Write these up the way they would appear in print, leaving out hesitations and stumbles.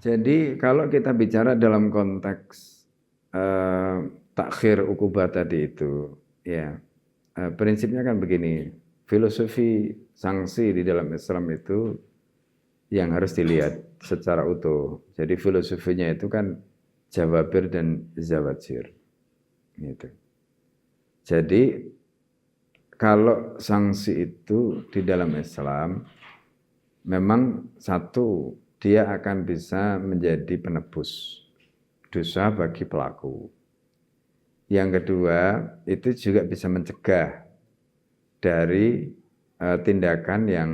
Jadi kalau kita bicara dalam konteks takhir ukubah tadi itu, ya prinsipnya kan begini, filosofi sanksi di dalam Islam itu yang harus dilihat secara utuh. Jadi filosofinya itu kan jawabir dan zawajir, gitu. Jadi kalau sanksi itu di dalam Islam, memang satu, dia akan bisa menjadi penebus dosa bagi pelaku. Yang kedua, itu juga bisa mencegah dari tindakan yang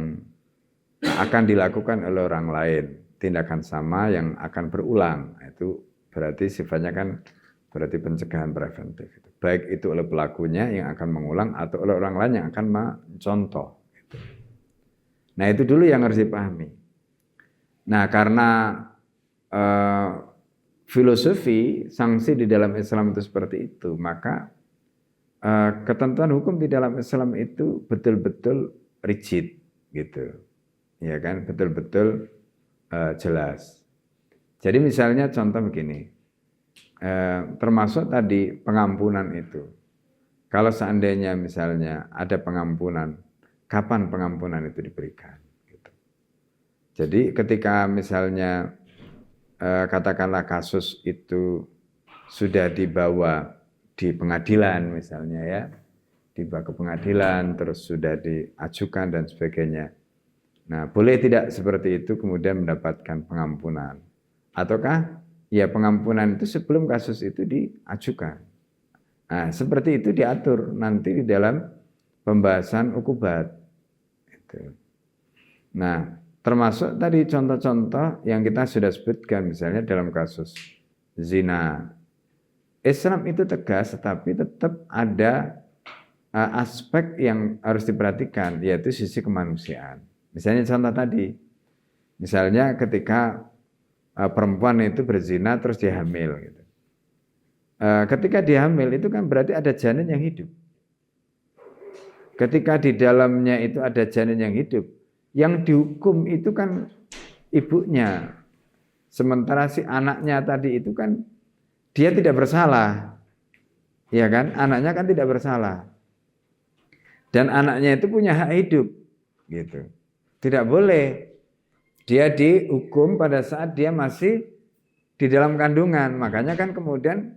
akan dilakukan oleh orang lain. Tindakan sama yang akan berulang. Itu berarti sifatnya kan berarti pencegahan preventif. Baik itu oleh pelakunya yang akan mengulang atau oleh orang lain yang akan mencontoh. Nah itu dulu yang harus dipahami. Nah karena filosofi sanksi di dalam Islam itu seperti itu, maka ketentuan hukum di dalam Islam itu betul-betul rigid, gitu, ya kan, betul-betul jelas. Jadi misalnya contoh begini, termasuk tadi pengampunan itu. Kalau seandainya misalnya ada pengampunan, kapan pengampunan itu diberikan? Gitu. Jadi ketika misalnya katakanlah kasus itu sudah dibawa di pengadilan misalnya ya, dibawa ke pengadilan terus sudah diajukan dan sebagainya. Nah, boleh tidak seperti itu kemudian mendapatkan pengampunan? Ataukah ya pengampunan itu sebelum kasus itu diajukan? Nah, seperti itu diatur nanti di dalam pembahasan ukubat. Nah, termasuk tadi contoh-contoh yang kita sudah sebutkan, misalnya dalam kasus zina. Islam itu tegas, tetapi tetap ada aspek yang harus diperhatikan, yaitu sisi kemanusiaan. Misalnya contoh tadi, misalnya ketika perempuan itu berzina terus dia hamil. Gitu. Ketika dia hamil itu kan berarti ada janin yang hidup. Ketika di dalamnya itu ada janin yang hidup, yang dihukum itu kan ibunya. Sementara si anaknya tadi itu kan dia tidak bersalah. Ya kan? Anaknya kan tidak bersalah. Dan anaknya itu punya hak hidup. Gitu. Tidak boleh dia dihukum pada saat dia masih di dalam kandungan. Makanya kan kemudian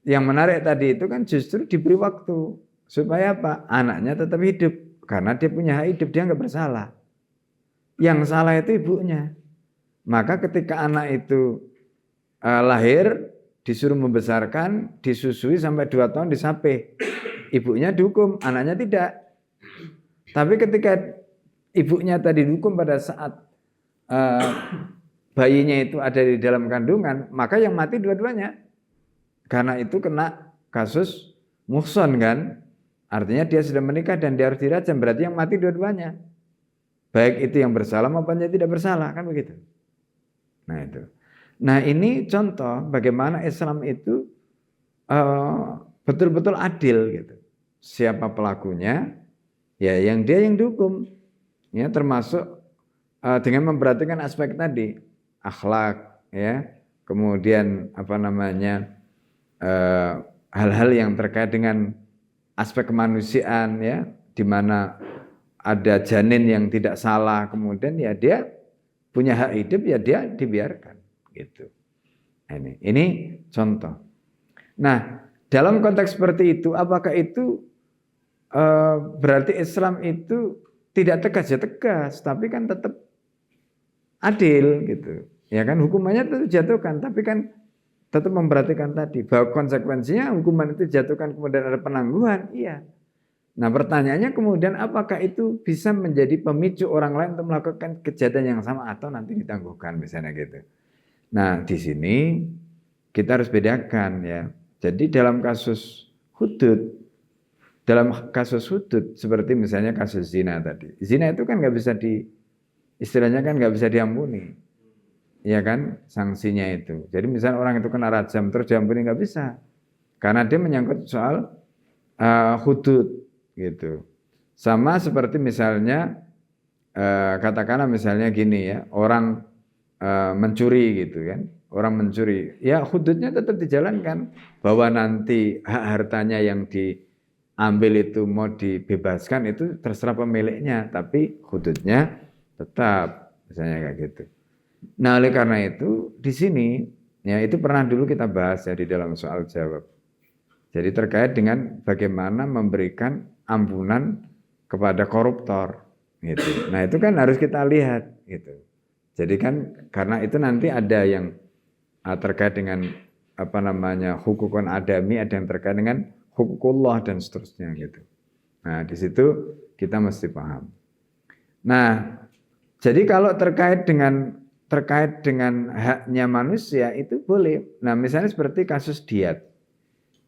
yang menarik tadi itu kan justru diberi waktu. Supaya apa? Anaknya tetap hidup. Karena dia punya hak hidup, dia nggak bersalah. Yang salah itu ibunya. Maka ketika anak itu lahir, disuruh membesarkan, disusui sampai 2 tahun disape. Ibunya dihukum, anaknya tidak. Tapi ketika ibunya tadi dihukum pada saat bayinya itu ada di dalam kandungan, maka yang mati dua-duanya. Karena itu kena kasus muhson kan. Artinya dia sudah menikah dan dia harus dirajam, berarti yang mati dua-duanya. Baik itu yang bersalah maupun yang tidak bersalah, kan begitu. Nah itu. Nah ini contoh bagaimana Islam itu betul-betul adil gitu. Siapa pelakunya, ya yang dia yang dihukum. Ya termasuk dengan memperhatikan aspek tadi, akhlak, ya, kemudian apa namanya hal-hal yang terkait dengan aspek kemanusiaan, ya, di mana ada janin yang tidak salah, kemudian ya dia punya hak hidup, ya dia dibiarkan, gitu. Ini contoh. Nah, dalam konteks seperti itu, apakah itu berarti Islam itu tidak tegas? Ya tegas, tapi kan tetap adil, gitu. Ya kan hukumannya tetap dijatuhkan, tapi kan tetap memperhatikan tadi bahwa konsekuensinya hukuman itu dijatuhkan kemudian ada penangguhan, iya. Nah pertanyaannya kemudian apakah itu bisa menjadi pemicu orang lain untuk melakukan kejahatan yang sama atau nanti ditangguhkan misalnya gitu. Nah di sini kita harus bedakan ya. Jadi dalam kasus hudud seperti misalnya kasus zina tadi, zina itu kan nggak bisa istilahnya kan nggak bisa diampuni. Ya kan sanksinya itu. Jadi misalnya orang itu kena rajam terus diampuni nggak bisa, karena dia menyangkut soal hudud gitu. Sama seperti misalnya katakanlah misalnya gini ya, orang mencuri gitu kan. Orang mencuri, ya hududnya tetap dijalankan, bahwa nanti hak hartanya yang diambil itu mau dibebaskan itu terserah pemiliknya, tapi hududnya tetap, misalnya kayak gitu. Nah, oleh karena itu di sini ya itu pernah dulu kita bahas ya di dalam soal jawab. Jadi terkait dengan bagaimana memberikan ampunan kepada koruptor gitu. Nah, itu kan harus kita lihat gitu. Jadi kan karena itu nanti ada yang terkait dengan apa namanya hukukun adami, ada yang terkait dengan hukukullah dan seterusnya gitu. Nah, di situ kita mesti paham. Nah, jadi kalau terkait dengan haknya manusia itu boleh. Nah, misalnya seperti kasus diat.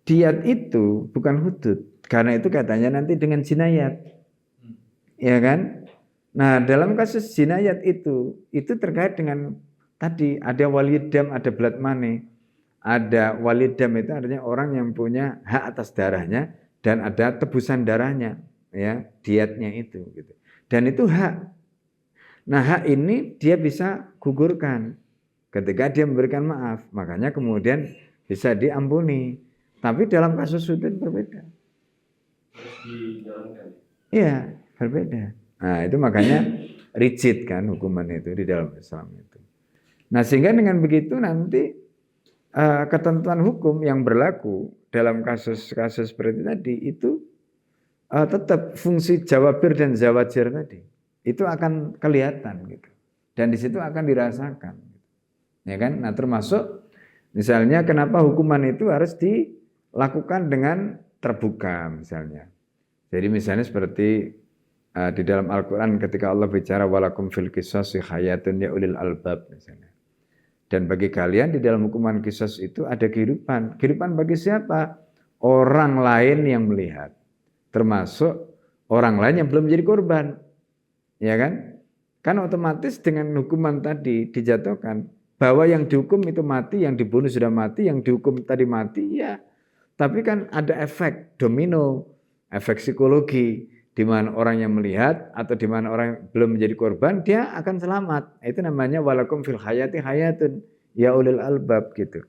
Diat itu bukan hudud, karena itu katanya nanti dengan jinayat. Ya kan? Nah, dalam kasus jinayat itu terkait dengan tadi ada walidam, ada blood money. Ada walidam itu artinya orang yang punya hak atas darahnya dan ada tebusan darahnya, ya, diatnya itu gitu. Dan itu hak. Nah, hak ini dia bisa gugurkan ketika dia memberikan maaf. Makanya kemudian bisa diampuni. Tapi dalam kasus hudud berbeda. Iya, berbeda. Nah, itu makanya rigid kan hukuman itu di dalam Islam itu. Nah, sehingga dengan begitu nanti ketentuan hukum yang berlaku dalam kasus-kasus seperti tadi itu tetap fungsi jawabir dan zawajir tadi itu akan kelihatan gitu. Dan di situ akan dirasakan. Ya kan? Nah, termasuk misalnya kenapa hukuman itu harus dilakukan dengan terbuka misalnya. Jadi misalnya seperti di dalam Al-Qur'an ketika Allah bicara walakum fil qisasi hayatun ya ulil albab misalnya. Dan bagi kalian di dalam hukuman qisas itu ada kehidupan. Kehidupan bagi siapa? Orang lain yang melihat. Termasuk orang lain yang belum menjadi korban. Ya kan? Kan otomatis dengan hukuman tadi dijatuhkan bahwa yang dihukum itu mati, yang dibunuh sudah mati, yang dihukum tadi mati, ya. Tapi kan ada efek domino, efek psikologi di mana orang yang melihat atau di mana orang yang belum menjadi korban dia akan selamat. Itu namanya walakum fil hayati hayatun ya ulil albab gitu.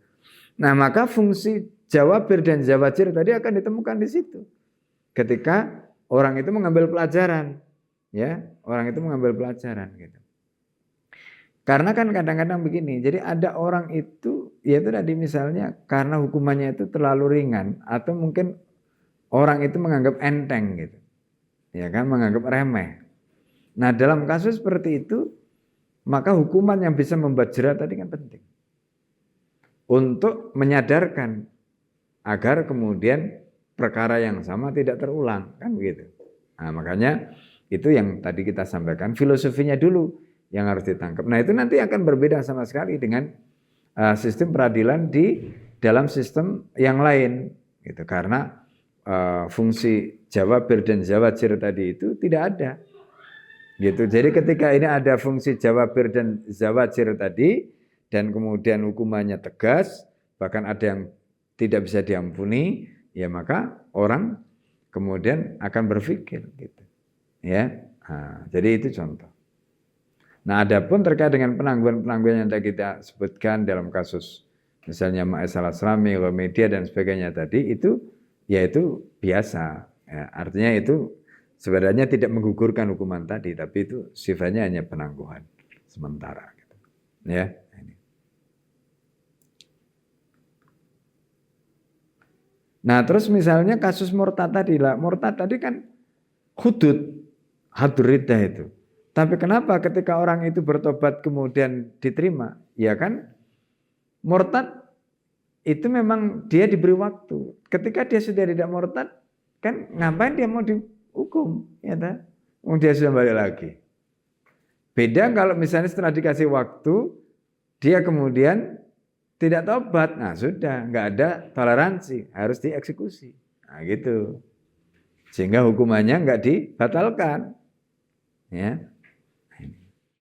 Nah, maka fungsi jawabir dan zawajir tadi akan ditemukan di situ. Ketika orang itu mengambil pelajaran, ya, orang itu mengambil pelajaran gitu. Karena kan kadang-kadang begini, jadi ada orang itu, yaitu tadi misalnya karena hukumannya itu terlalu ringan atau mungkin orang itu menganggap enteng gitu, ya kan, menganggap remeh. Nah, dalam kasus seperti itu, maka hukuman yang bisa membuat jerat tadi kan penting untuk menyadarkan agar kemudian perkara yang sama tidak terulang, kan begitu. Nah, makanya itu yang tadi kita sampaikan, filosofinya dulu yang harus ditangkap. Nah, itu nanti akan berbeda sama sekali dengan sistem peradilan di dalam sistem yang lain gitu. Karena fungsi jawabir dan zawajir tadi itu tidak ada. Gitu. Jadi ketika ini ada fungsi jawabir dan zawajir tadi dan kemudian hukumannya tegas, bahkan ada yang tidak bisa diampuni, ya maka orang kemudian akan berpikir gitu. Ya. Nah, jadi itu contoh. Nah, adapun terkait dengan penangguhan-penangguhan yang tadi kita sebutkan dalam kasus misalnya Ma'is al-Aslami, media dan sebagainya tadi itu ya itu biasa. Ya, artinya itu sebenarnya tidak menggugurkan hukuman tadi, tapi itu sifatnya hanya penangguhan sementara. Gitu. Ya. Nah, terus misalnya kasus murtad tadi lah, murtad tadi kan hudud, hadur riddah itu. Tapi kenapa ketika orang itu bertobat kemudian diterima? Ya kan, murtad itu memang dia diberi waktu. Ketika dia sudah tidak murtad, kan ngapain dia mau dihukum? Ya kan? Dia sudah balik lagi. Beda kalau misalnya setelah dikasih waktu, dia kemudian tidak tobat, nah sudah, nggak ada toleransi, harus dieksekusi. Nah gitu. Sehingga hukumannya nggak dibatalkan. Ya.